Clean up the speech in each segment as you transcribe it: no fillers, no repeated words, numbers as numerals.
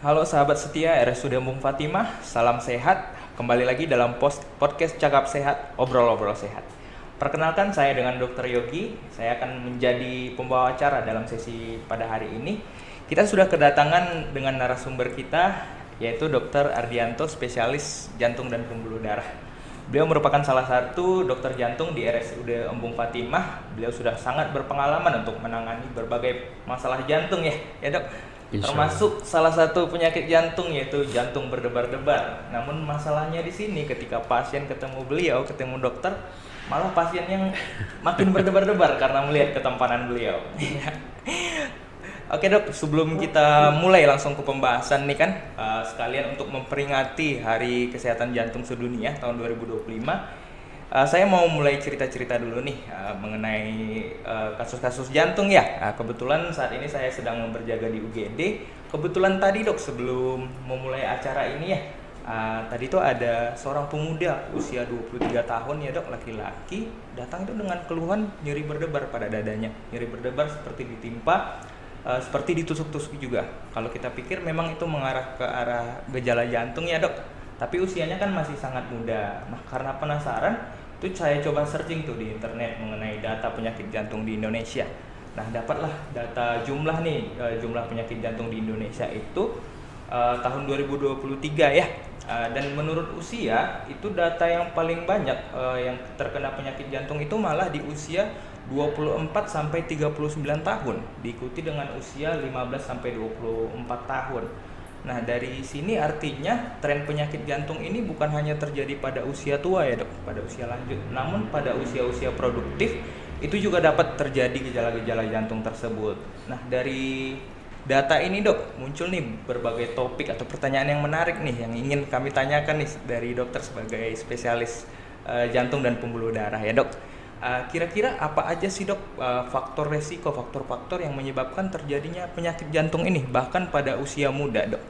Halo sahabat setia RSUD Embung Fatimah, salam sehat. Kembali lagi dalam podcast Cakap Sehat, Obrol-Obrol Sehat. Perkenalkan, saya dengan Dr. Yogi. Saya akan menjadi pembawa acara dalam sesi pada hari ini. Kita sudah kedatangan dengan narasumber kita, yaitu Dr. Ardianto, spesialis jantung dan pembuluh darah. Beliau merupakan salah satu dokter jantung di RSUD Embung Fatimah. Beliau sudah sangat berpengalaman untuk menangani berbagai masalah jantung ya dok. Termasuk salah satu penyakit jantung yaitu jantung berdebar-debar. Namun masalahnya di sini ketika pasien ketemu beliau, ketemu dokter, malah pasien yang makin berdebar-debar karena melihat ketampanan beliau. Oke dok, sebelum kita mulai langsung ke pembahasan nih kan, sekalian untuk memperingati Hari Kesehatan Jantung Sedunia tahun 2025, saya mau mulai cerita-cerita dulu nih mengenai kasus-kasus jantung ya. Kebetulan saat ini saya sedang berjaga di UGD. Kebetulan tadi dok, sebelum memulai acara ini ya, tadi tuh ada seorang pemuda usia 23 tahun ya dok, laki-laki, datang itu dengan keluhan nyeri berdebar pada dadanya. Nyeri berdebar seperti ditimpa, seperti ditusuk-tusuk juga. Kalau kita pikir memang itu mengarah ke arah gejala jantung ya dok, tapi usianya kan masih sangat muda. Nah karena penasaran, itu saya coba searching tuh di internet mengenai data penyakit jantung di Indonesia. Nah dapatlah data jumlah nih, jumlah penyakit jantung di Indonesia itu tahun 2023 ya. Dan menurut usia itu data yang paling banyak yang terkena penyakit jantung itu malah di usia 24 sampai 39 tahun, diikuti dengan usia 15 sampai 24 tahun. Nah, dari sini artinya tren penyakit jantung ini bukan hanya terjadi pada usia tua ya, Dok, pada usia lanjut, namun pada usia-usia produktif itu juga dapat terjadi gejala-gejala jantung tersebut. Nah, dari data ini, Dok, muncul nih berbagai topik atau pertanyaan yang menarik nih yang ingin kami tanyakan nih dari dokter sebagai spesialis jantung dan pembuluh darah ya, Dok. Kira-kira apa aja sih dok faktor resiko, faktor-faktor yang menyebabkan terjadinya penyakit jantung ini bahkan pada usia muda dok?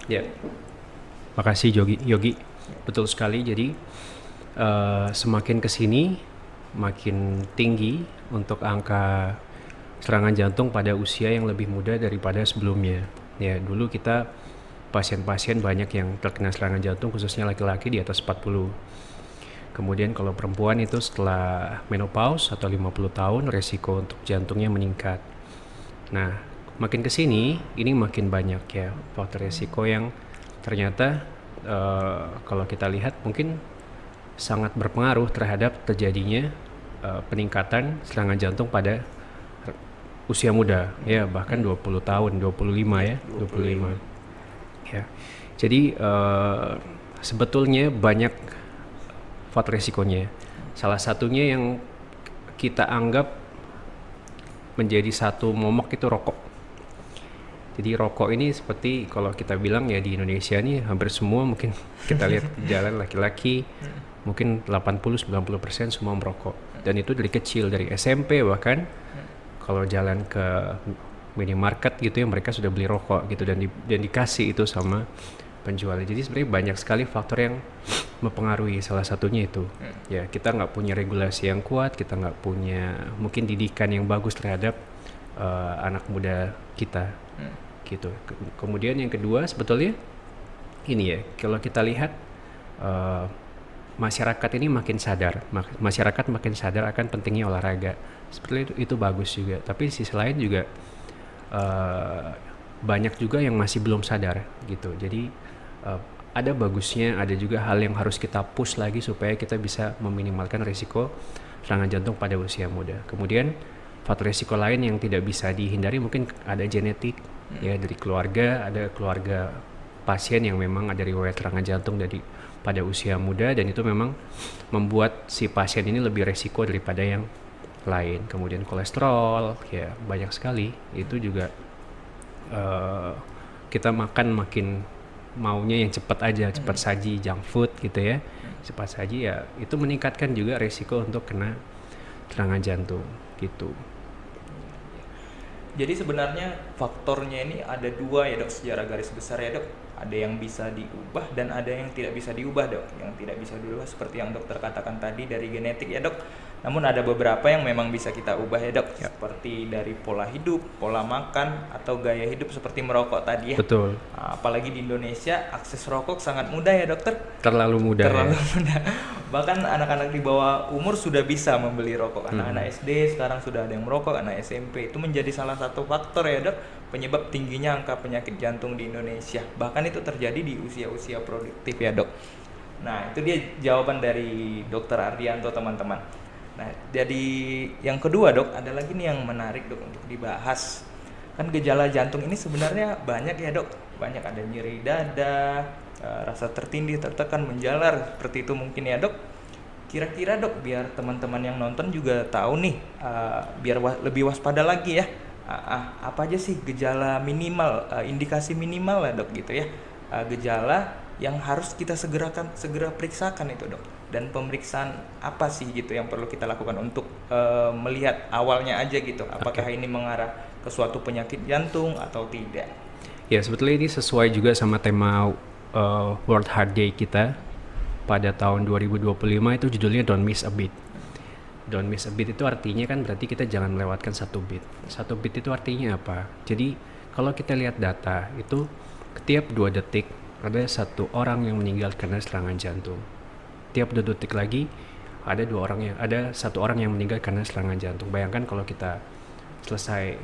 Ya, makasih Yogi. Betul sekali. Jadi semakin kesini makin tinggi untuk angka serangan jantung pada usia yang lebih muda daripada sebelumnya. Ya, dulu kita pasien-pasien banyak yang terkena serangan jantung khususnya laki-laki di atas 40. Kemudian kalau perempuan itu setelah menopause atau 50 tahun resiko untuk jantungnya meningkat. Nah, makin kesini ini makin banyak ya faktor resiko yang ternyata kalau kita lihat mungkin sangat berpengaruh terhadap terjadinya peningkatan serangan jantung pada usia muda ya, bahkan 20 tahun, 25 ya, 25. Ya. Jadi sebetulnya banyak faktor resikonya. Salah satunya yang kita anggap menjadi satu momok itu rokok. Jadi rokok ini seperti kalau kita bilang ya di Indonesia nih hampir semua mungkin kita lihat di jalan laki-laki mungkin 80-90% semua merokok. Dan itu dari kecil, dari SMP bahkan kalau jalan ke minimarket gitu ya mereka sudah beli rokok gitu dan dikasih itu sama penjual. Jadi sebenarnya banyak sekali faktor yang mempengaruhi, salah satunya itu ya kita nggak punya regulasi yang kuat, kita nggak punya mungkin didikan yang bagus terhadap anak muda kita gitu. Kemudian yang kedua sebetulnya ini ya, kalau kita lihat masyarakat ini makin sadar akan pentingnya olahraga, seperti itu bagus juga, tapi di sisi lain juga banyak juga yang masih belum sadar gitu. Jadi ada bagusnya, ada juga hal yang harus kita push lagi supaya kita bisa meminimalkan risiko serangan jantung pada usia muda. Kemudian faktor risiko lain yang tidak bisa dihindari mungkin ada genetik ya, dari keluarga, ada keluarga pasien yang memang ada riwayat serangan jantung pada usia muda dan itu memang membuat si pasien ini lebih resiko daripada yang lain. Kemudian kolesterol ya banyak sekali, itu juga kita makan makin maunya yang cepat aja, cepat saji, junk food gitu ya, cepat saji ya, itu meningkatkan juga resiko untuk kena serangan jantung gitu. Jadi sebenarnya faktornya ini ada dua ya dok, secara garis besar ya dok. Ada yang bisa diubah dan ada yang tidak bisa diubah, Dok. Yang tidak bisa diubah seperti yang dokter katakan tadi dari genetik ya, Dok. Namun ada beberapa yang memang bisa kita ubah ya, Dok. Seperti dari pola hidup, pola makan, atau gaya hidup seperti merokok tadi ya. Betul. Apalagi di Indonesia akses rokok sangat mudah ya, Dokter. Terlalu mudah. Terlalu mudah. Bahkan anak-anak di bawah umur sudah bisa membeli rokok. Anak-anak SD sekarang sudah ada yang merokok, anak SMP. Itu menjadi salah satu faktor ya, Dok, penyebab tingginya angka penyakit jantung di Indonesia. Bahkan itu terjadi di usia-usia produktif ya, Dok. Nah, itu dia jawaban dari Dokter Ardianto, teman-teman. Nah, jadi yang kedua, Dok, ada lagi nih yang menarik, Dok, untuk dibahas. Kan gejala jantung ini sebenarnya banyak ya, Dok. Banyak, ada nyeri dada, rasa tertindih, tertekan, menjalar, seperti itu mungkin ya, Dok. Kira-kira, Dok, biar teman-teman yang nonton juga tahu nih, biar lebih waspada lagi ya. Apa aja sih gejala minimal, indikasi minimal lah, Dok, gitu ya. Gejala yang harus kita segera periksakan itu, Dok. Dan pemeriksaan apa sih gitu yang perlu kita lakukan untuk melihat awalnya aja gitu, apakah ini mengarah ke suatu penyakit jantung atau tidak. Ya, sebetulnya ini sesuai juga sama tema World Heart Day kita pada tahun 2025, itu judulnya Don't Miss a Beat. Don't miss a beat itu artinya kan berarti kita jangan melewatkan satu beat. Satu beat itu artinya apa? Jadi kalau kita lihat data itu setiap 2 detik ada 1 orang yang meninggal karena serangan jantung. Tiap 2 detik lagi ada 1 orang yang meninggal karena serangan jantung. Bayangkan kalau kita selesai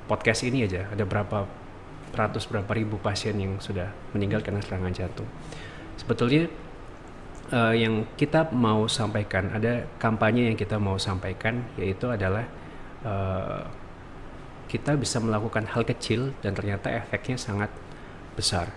podcast ini aja ada berapa ribu pasien yang sudah meninggal karena serangan jantung. Sebetulnya yang kita mau sampaikan, ada kampanye yang kita mau sampaikan, yaitu adalah kita bisa melakukan hal kecil dan ternyata efeknya sangat besar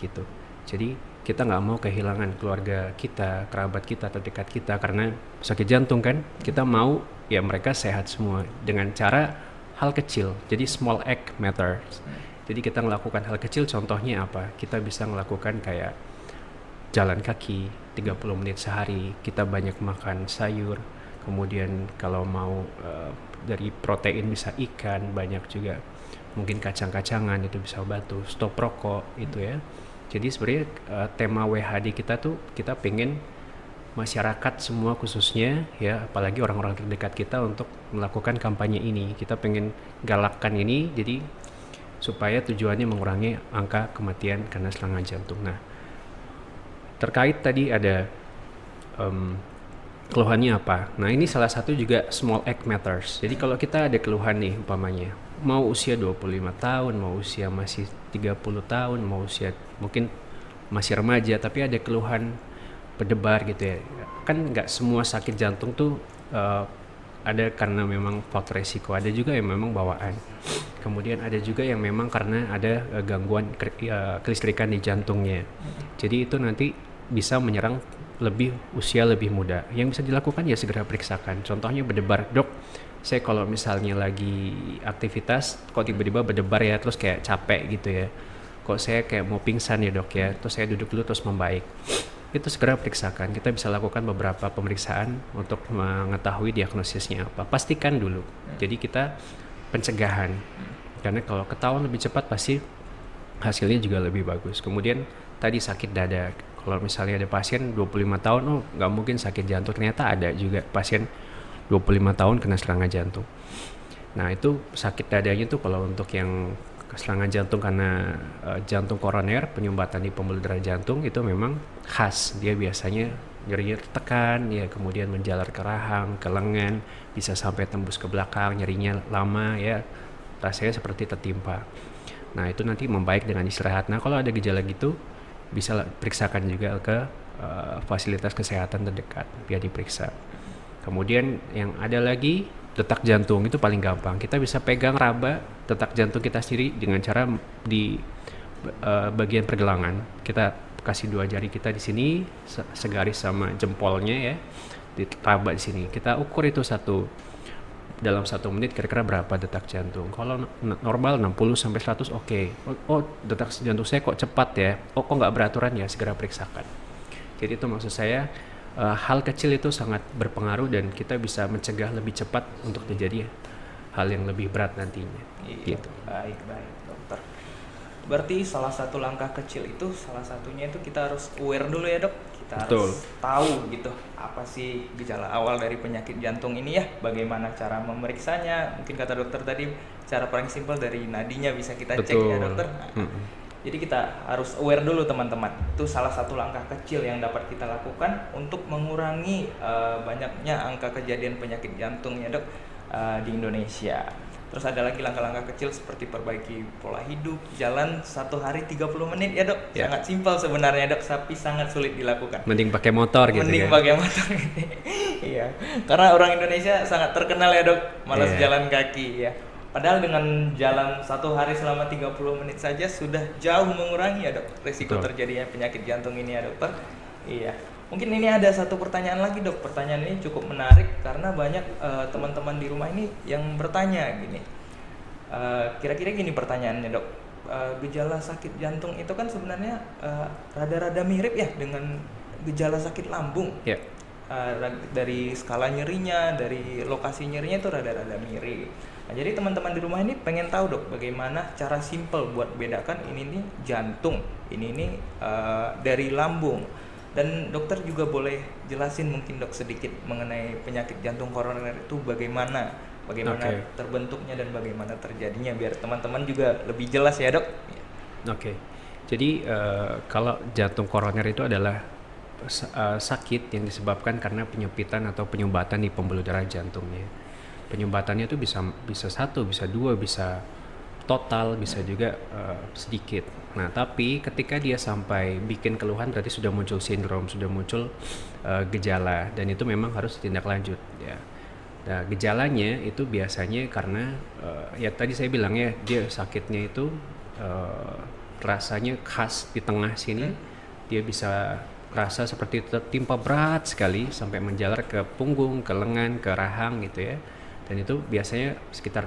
gitu. Jadi kita nggak mau kehilangan keluarga kita, kerabat kita, terdekat kita karena sakit jantung kan. Kita mau ya mereka sehat semua dengan cara hal kecil. Jadi small act matters. Jadi kita melakukan hal kecil, contohnya apa? Kita bisa melakukan kayak jalan kaki 30 menit sehari, kita banyak makan sayur, kemudian kalau mau dari protein bisa ikan, banyak juga mungkin kacang-kacangan, itu bisa bantu, stop rokok itu ya. Jadi sebenarnya tema WHD kita tuh kita pengen masyarakat semua khususnya ya, apalagi orang-orang terdekat kita untuk melakukan kampanye ini. Kita pengen galakkan ini jadi supaya tujuannya mengurangi angka kematian karena serangan jantung. Nah, terkait tadi ada keluhannya apa? Nah, ini salah satu juga small act matters. Jadi kalau kita ada keluhan nih umpamanya, mau usia 25 tahun, mau usia masih 30 tahun, mau usia mungkin masih remaja tapi ada keluhan berdebar gitu ya. Kan nggak semua sakit jantung tuh ada karena memang faktor resiko, ada juga yang memang bawaan. Kemudian ada juga yang memang karena ada gangguan kelistrikan di jantungnya. Jadi itu nanti bisa menyerang usia lebih muda. Yang bisa dilakukan ya segera periksakan. Contohnya berdebar, dok, saya kalau misalnya lagi aktivitas kok tiba-tiba berdebar ya, terus kayak capek gitu ya, kok saya kayak mau pingsan ya, dok ya, terus saya duduk dulu terus membaik. Itu segera periksakan. Kita bisa lakukan beberapa pemeriksaan untuk mengetahui diagnosisnya apa. Pastikan dulu. Jadi kita pencegahan. Karena kalau ketahuan lebih cepat pasti hasilnya juga lebih bagus. Kemudian tadi sakit dada. Kalau misalnya ada pasien 25 tahun, oh nggak mungkin sakit jantung. Ternyata ada juga pasien 25 tahun kena serangan jantung. Nah itu sakit dadanya tuh kalau untuk yang serangan jantung karena jantung koroner, penyumbatan di pembuluh darah jantung itu memang khas. Dia biasanya nyerinya tertekan, ya kemudian menjalar ke rahang, ke lengan, bisa sampai tembus ke belakang, nyerinya lama ya, rasanya seperti tertimpa. Nah itu nanti membaik dengan istirahat. Nah kalau ada gejala gitu, bisa periksakan juga ke fasilitas kesehatan terdekat biar diperiksa. Kemudian yang ada lagi detak jantung, itu paling gampang. Kita bisa pegang raba detak jantung kita sendiri dengan cara di bagian pergelangan. Kita kasih 2 jari kita di sini segaris sama jempolnya ya, di raba di sini. Kita ukur itu dalam 1 menit kira-kira berapa detak jantung. Kalau normal 60 sampai 100 oke. Oh, detak jantung saya kok cepat ya. Oh, kok nggak beraturan ya, segera periksakan. Jadi itu maksud saya, hal kecil itu sangat berpengaruh dan kita bisa mencegah lebih cepat untuk terjadi hal yang lebih berat nantinya. Iya, gitu. Baik dokter. Berarti salah satu langkah kecil itu salah satunya itu kita harus aware dulu ya dok. Kita Betul. harus tahu gitu apa sih gejala awal dari penyakit jantung ini ya. Bagaimana cara memeriksanya? Mungkin kata dokter tadi cara paling simpel dari nadinya bisa kita cek ya Betul. dokter. Jadi kita harus aware dulu teman-teman. Itu salah satu langkah kecil yang dapat kita lakukan untuk mengurangi banyaknya angka kejadian penyakit jantung ya dok di Indonesia. Terus ada lagi langkah-langkah kecil seperti perbaiki pola hidup, jalan 1 hari 30 menit ya dok. Ya. Sangat simpel sebenarnya dok, tapi sangat sulit dilakukan. Mending pakai motor gitu Mending kan. pakai motor gitu. Iya, karena orang Indonesia sangat terkenal ya dok, malas Iya. jalan kaki ya. Padahal dengan jalan 1 hari selama 30 menit saja sudah jauh mengurangi ya dok risiko Betul. terjadinya penyakit jantung ini ya dokter. Iya. Mungkin ini ada satu pertanyaan lagi dok. Pertanyaan ini cukup menarik karena banyak teman-teman di rumah ini yang bertanya gini. Kira-kira gini pertanyaannya dok. Gejala sakit jantung itu kan sebenarnya rada-rada mirip ya dengan gejala sakit lambung. Ya. Dari skala nyerinya, dari lokasi nyerinya itu rada-rada mirip. Nah, jadi teman-teman di rumah ini pengen tahu dok, bagaimana cara simple buat bedakan ini nih jantung, ini nih dari lambung. Dan dokter juga boleh jelasin mungkin dok sedikit mengenai penyakit jantung koroner itu bagaimana Oke. terbentuknya dan bagaimana terjadinya biar teman-teman juga lebih jelas ya dok. Oke. Jadi kalau jantung koroner itu adalah sakit yang disebabkan karena penyempitan atau penyumbatan di pembuluh darah jantungnya. Penyumbatannya itu bisa 1, bisa 2, bisa total, bisa juga sedikit. Nah, tapi ketika dia sampai bikin keluhan berarti sudah muncul sindrom, sudah muncul gejala dan itu memang harus ditindaklanjut ya. Nah, gejalanya itu biasanya karena ya tadi saya bilang ya, dia sakitnya itu rasanya khas di tengah sini. Dia bisa rasa seperti tertimpa berat sekali sampai menjalar ke punggung, ke lengan, ke rahang gitu ya. Dan itu biasanya sekitar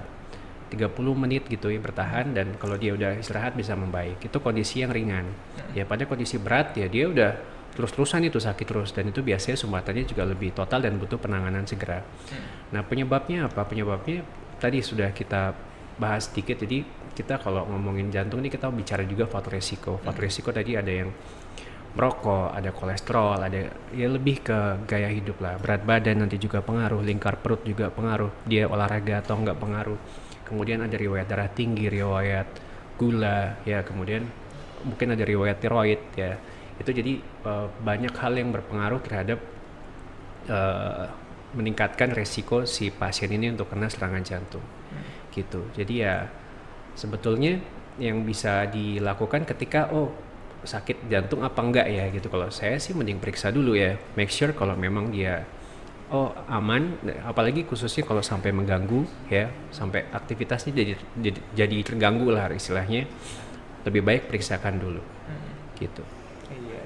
30 menit gitu ya bertahan, dan kalau dia udah istirahat bisa membaik. Itu kondisi yang ringan. Ya pada kondisi berat ya dia udah terus-terusan itu sakit terus, dan itu biasanya sumbatannya juga lebih total dan butuh penanganan segera. Nah, penyebabnya apa? Penyebabnya tadi sudah kita bahas sedikit. Jadi kita kalau ngomongin jantung ini kita bicara juga faktor resiko. Faktor resiko tadi ada yang merokok, ada kolesterol, ada ya lebih ke gaya hidup lah. Berat badan nanti juga pengaruh, lingkar perut juga pengaruh, dia olahraga atau enggak pengaruh. Kemudian ada riwayat darah tinggi, riwayat gula, ya kemudian mungkin ada riwayat tiroid ya. Itu jadi banyak hal yang berpengaruh terhadap meningkatkan resiko si pasien ini untuk kena serangan jantung. Gitu. Jadi ya sebetulnya yang bisa dilakukan ketika sakit jantung apa enggak ya gitu. Kalau saya sih mending periksa dulu ya, make sure kalau memang dia aman, apalagi khususnya kalau sampai mengganggu ya, sampai aktivitasnya jadi terganggu lah istilahnya, lebih baik periksakan dulu gitu. Iya.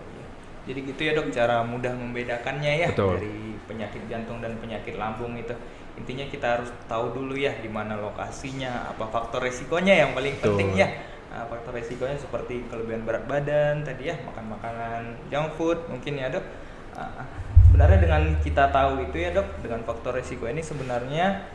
Jadi gitu ya dok cara mudah membedakannya ya. Betul. Dari penyakit jantung dan penyakit lambung itu. Intinya kita harus tahu dulu ya di mana lokasinya, apa faktor resikonya yang paling Betul. penting ya. Faktor resikonya seperti kelebihan berat badan tadi ya, makan makanan junk food mungkin ya dok. Sebenarnya dengan kita tahu itu ya dok, dengan faktor resiko ini sebenarnya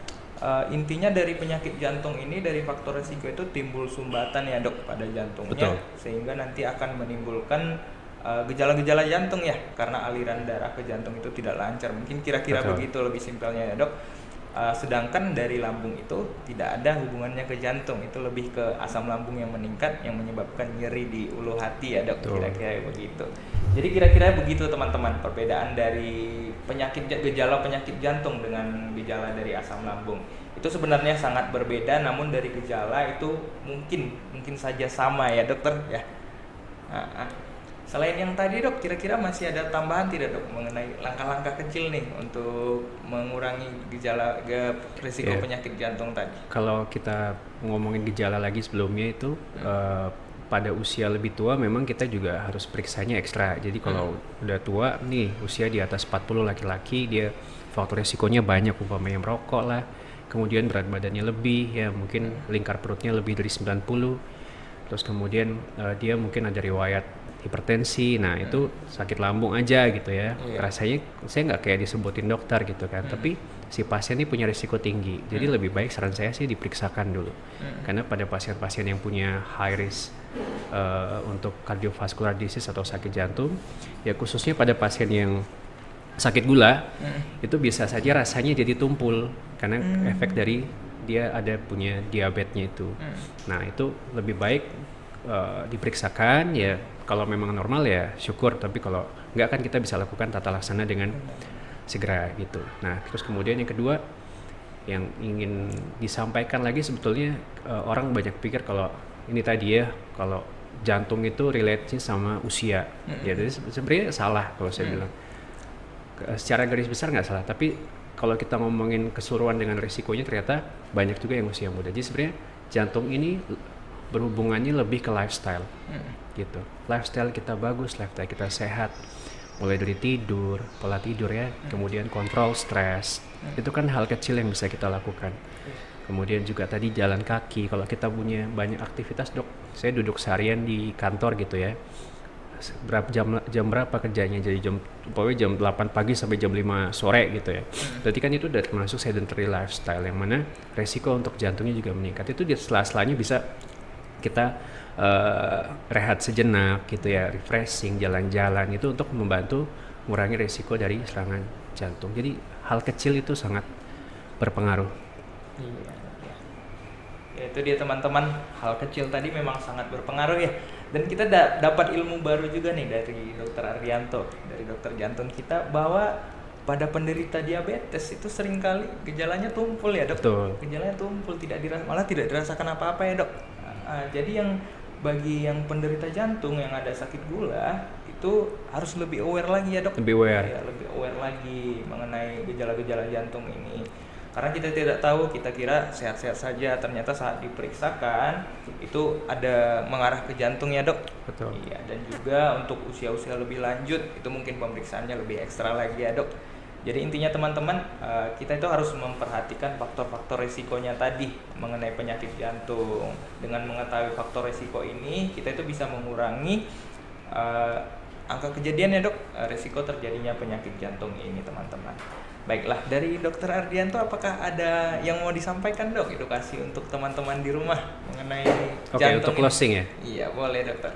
intinya dari penyakit jantung ini, dari faktor resiko itu timbul sumbatan ya dok pada jantungnya. Betul. Sehingga nanti akan menimbulkan gejala-gejala jantung ya, karena aliran darah ke jantung itu tidak lancar. Mungkin kira-kira Betul. begitu lebih simpelnya ya dok. Sedangkan dari lambung itu tidak ada hubungannya ke jantung, itu lebih ke asam lambung yang meningkat yang menyebabkan nyeri di ulu hati ya dok. Betul. Kira-kira begitu. Jadi kira-kira begitu teman-teman perbedaan dari gejala penyakit jantung dengan gejala dari asam lambung. Itu sebenarnya sangat berbeda, namun dari gejala itu mungkin saja sama ya dokter ya. Selain yang tadi dok, kira-kira masih ada tambahan tidak dok mengenai langkah-langkah kecil nih untuk mengurangi risiko penyakit jantung tadi? Kalau kita ngomongin gejala lagi sebelumnya itu pada usia lebih tua memang kita juga harus periksanya ekstra. Jadi kalau udah tua nih, usia di atas 40 laki-laki, dia faktor resikonya banyak, umpamanya merokok lah, kemudian berat badannya lebih ya, mungkin lingkar perutnya lebih dari 90. terus kemudian dia mungkin ada riwayat hipertensi, nah itu sakit lambung aja gitu ya. Rasanya saya nggak kayak disebutin dokter gitu kan, tapi si pasien ini punya risiko tinggi, jadi lebih baik saran saya sih diperiksakan dulu. Karena pada pasien-pasien yang punya high risk untuk cardiovascular disease atau sakit jantung, ya khususnya pada pasien yang sakit gula, itu bisa saja rasanya jadi tumpul karena efek dari dia ada punya diabetesnya itu. Nah itu lebih baik diperiksakan ya. Kalau memang normal ya syukur, tapi kalau enggak kan kita bisa lakukan tata laksana dengan segera gitu. Nah terus kemudian yang kedua yang ingin disampaikan lagi sebetulnya, orang banyak pikir kalau ini tadi ya, kalau jantung itu relate sama usia. Ya jadi sebenarnya salah kalau saya bilang. Secara garis besar nggak salah, tapi kalau kita ngomongin keseluruhan dengan risikonya ternyata banyak juga yang usia muda. Jadi sebenarnya jantung ini berhubungannya lebih ke lifestyle gitu. Lifestyle kita bagus, lifestyle kita sehat, mulai dari tidur, pola tidur ya, kemudian kontrol stres, itu kan hal kecil yang bisa kita lakukan. Kemudian juga tadi jalan kaki, kalau kita punya banyak aktivitas, dok, saya duduk seharian di kantor gitu ya, berapa jam berapa kerjanya, jadi pokoknya jam 8 pagi sampai jam 5 sore gitu ya. Berarti kan itu udah termasuk sedentary lifestyle yang mana resiko untuk jantungnya juga meningkat. Itu di sela-selanya bisa kita rehat sejenak gitu ya, refreshing, jalan-jalan, itu untuk membantu mengurangi resiko dari serangan jantung. Jadi hal kecil itu sangat berpengaruh. Iya. Ya, itu dia teman-teman, hal kecil tadi memang sangat berpengaruh ya. Dan kita dapat ilmu baru juga nih dari Dr. Ardianto, dari dokter jantung kita, bahwa pada penderita diabetes itu seringkali gejalanya tumpul ya dok. Betul. Gejalanya tumpul, malah tidak dirasakan apa-apa ya dok. Jadi bagi yang penderita jantung yang ada sakit gula itu harus lebih aware lagi ya dok. Lebih aware. Ya, lebih aware lagi mengenai gejala-gejala jantung ini. Karena kita tidak tahu, kita kira sehat-sehat saja, ternyata saat diperiksakan itu ada mengarah ke jantung ya dok. Betul. Iya, dan juga untuk usia-usia lebih lanjut itu mungkin pemeriksaannya lebih ekstra lagi ya dok. Jadi intinya teman-teman, kita itu harus memperhatikan faktor-faktor resikonya tadi mengenai penyakit jantung. Dengan mengetahui faktor resiko ini, kita itu bisa mengurangi angka kejadian ya dok, resiko terjadinya penyakit jantung ini teman-teman. Baiklah, dari Dr. Ardianto apakah ada yang mau disampaikan dok, edukasi untuk teman-teman di rumah mengenai jantung? Oke, untuk closing ya? Iya, boleh dokter.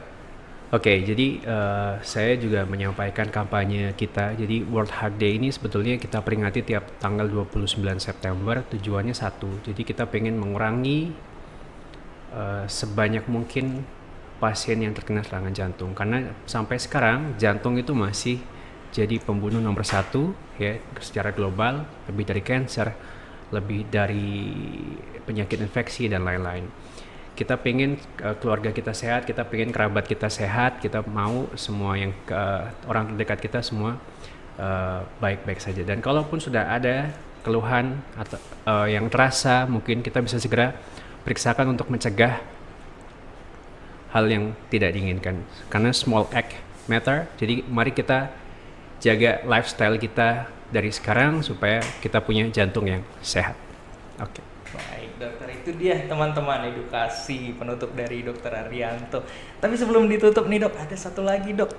Oke, jadi saya juga menyampaikan kampanye kita. Jadi World Heart Day ini sebetulnya kita peringati tiap tanggal 29 September. Tujuannya satu, jadi kita pengen mengurangi sebanyak mungkin pasien yang terkena serangan jantung. Karena sampai sekarang jantung itu masih jadi pembunuh nomor satu ya secara global, lebih dari cancer, lebih dari penyakit infeksi dan lain-lain. Kita pengen keluarga kita sehat, kita pengen kerabat kita sehat, kita mau semua yang orang terdekat kita semua baik-baik saja. Dan kalaupun sudah ada keluhan atau yang terasa, mungkin kita bisa segera periksakan untuk mencegah hal yang tidak diinginkan. Karena small act matter. Jadi mari kita jaga lifestyle kita dari sekarang supaya kita punya jantung yang sehat. Oke. Baik dokter, itu dia teman-teman edukasi penutup dari Dr. Ardianto. Tapi sebelum ditutup nih dok, ada satu lagi dok.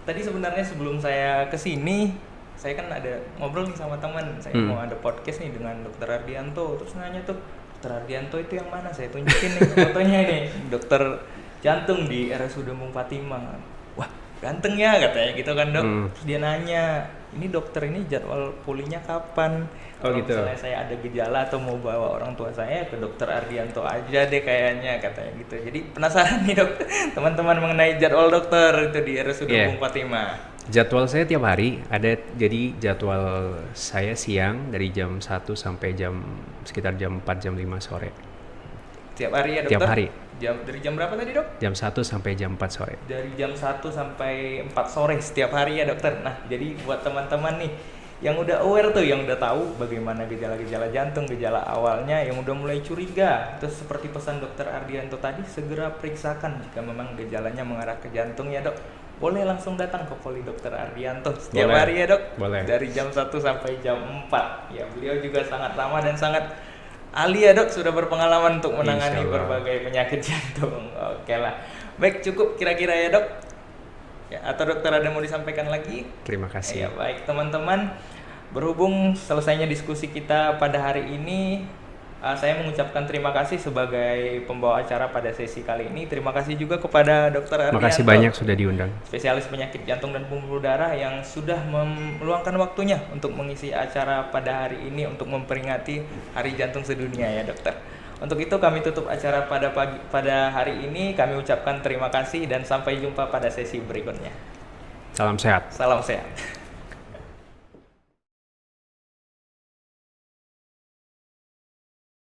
Tadi sebenarnya sebelum saya kesini, saya kan ada ngobrol nih sama teman. Saya mau ada podcast nih dengan Dr. Ardianto. Terus nanya tuh, Dr. Ardianto itu yang mana? Saya tunjukin nih fotonya nih, dokter jantung di RSUD Bung Fatimah. Wah ganteng ya katanya gitu kan dok. Terus dia nanya, ini dokter ini jadwal pulinya kapan? Kalau gitu. misalnya saya ada gejala atau mau bawa orang tua saya ke Dr. Ardianto aja deh kayaknya katanya gitu. Jadi penasaran nih dok, teman-teman mengenai jadwal dokter itu di RSUD Bung Fatimah. Jadwal saya tiap hari ada, jadi jadwal saya siang dari jam 1 sampai sekitar jam 4 jam 5 sore. Tiap hari ya dokter? Tiap hari. Dari jam berapa tadi dok? Jam 1 sampai jam 4 sore. Dari jam 1 sampai 4 sore setiap hari ya dokter. Nah jadi buat teman-teman nih yang udah aware tuh, yang udah tahu bagaimana gejala-gejala jantung, gejala awalnya, yang udah mulai curiga, terus seperti pesan Dr. Ardianto tadi, segera periksakan jika memang gejalanya mengarah ke jantung ya dok. Boleh langsung datang ke Poli Dr. Ardianto setiap Boleh. hari ya dok. Boleh. Dari jam 1 sampai jam 4. Ya beliau juga sangat ramah dan sangat ahli ya dok, sudah berpengalaman untuk menangani Insya Allah. berbagai penyakit jantung. Oke lah, baik cukup kira-kira ya dok. Ya, atau dokter ada mau disampaikan lagi? Terima Ya kasih. baik teman-teman, berhubung selesainya diskusi kita pada hari ini, saya mengucapkan terima kasih sebagai pembawa acara pada sesi kali ini. Terima kasih juga kepada Dokter Ardianto, Makasih banyak sudah diundang. spesialis penyakit jantung dan pembuluh darah yang sudah meluangkan waktunya untuk mengisi acara pada hari ini untuk memperingati Hari Jantung Sedunia ya dokter. Untuk itu kami tutup acara pada hari ini. Kami ucapkan terima kasih dan sampai jumpa pada sesi berikutnya. Salam sehat. Salam sehat.